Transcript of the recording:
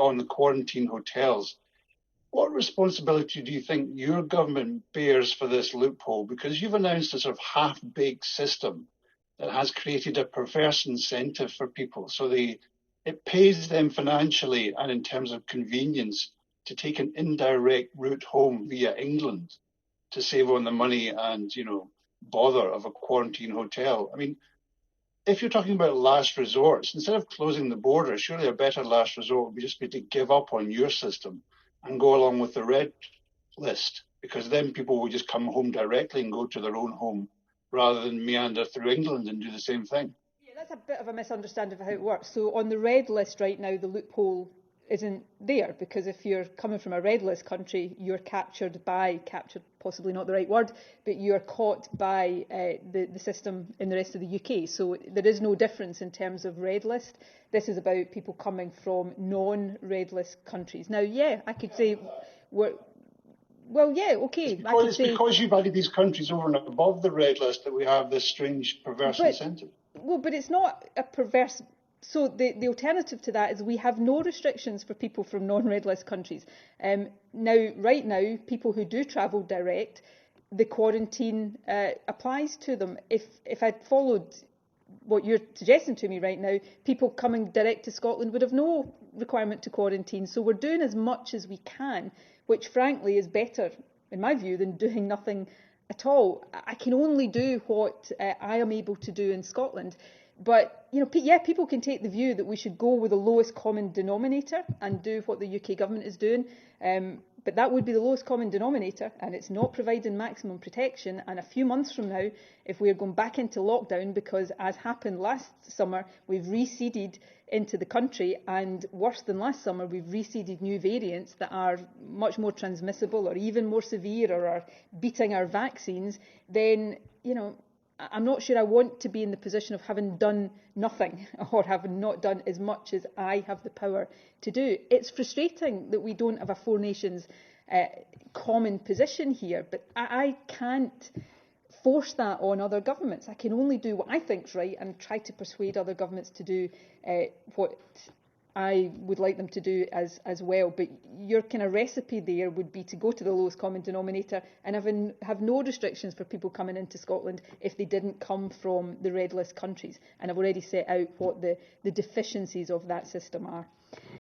on the quarantine hotels. What responsibility do you think your government bears for this loophole? Because you've announced a sort of half-baked system that has created a perverse incentive for people. So it pays them financially and in terms of convenience to take an indirect route home via England to save on the money and, bother of a quarantine hotel. I mean, if you're talking about last resorts, instead of closing the border, surely a better last resort would just be to give up on your system and go along with the red list, because then people will just come home directly and go to their own home rather than meander through England and do the same thing. Yeah, that's a bit of a misunderstanding of how it works. So on the red list right now, the loophole isn't there, because if you're coming from a red list country, you're captured, possibly not the right word, but you're caught by the system in the rest of the UK. So there is no difference in terms of red list. This is about people coming from non-red list countries. Now, yeah, I could say It's because you've added these countries over and above the red list that we have this strange perverse incentive. Well, but it's not a perverse. So the alternative to that is we have no restrictions for people from non-red list countries. Right now, people who do travel direct, the quarantine applies to them. If I'd followed what you're suggesting to me right now, people coming direct to Scotland would have no requirement to quarantine. So we're doing as much as we can, which frankly is better, in my view, than doing nothing at all. I can only do what I am able to do in Scotland. But, people can take the view that we should go with the lowest common denominator and do what the UK government is doing. But that would be the lowest common denominator, and it's not providing maximum protection. And a few months from now, if we're going back into lockdown, because as happened last summer, we've reseeded into the country, and worse than last summer, we've reseeded new variants that are much more transmissible or even more severe or are beating our vaccines, then, I'm not sure I want to be in the position of having done nothing or having not done as much as I have the power to do. It's frustrating that we don't have a four nations common position here, but I can't force that on other governments. I can only do what I think's right and try to persuade other governments to do what I would like them to do as well. But your kind of recipe there would be to go to the lowest common denominator and have no restrictions for people coming into Scotland if they didn't come from the red list countries. And I've already set out what the deficiencies of that system are.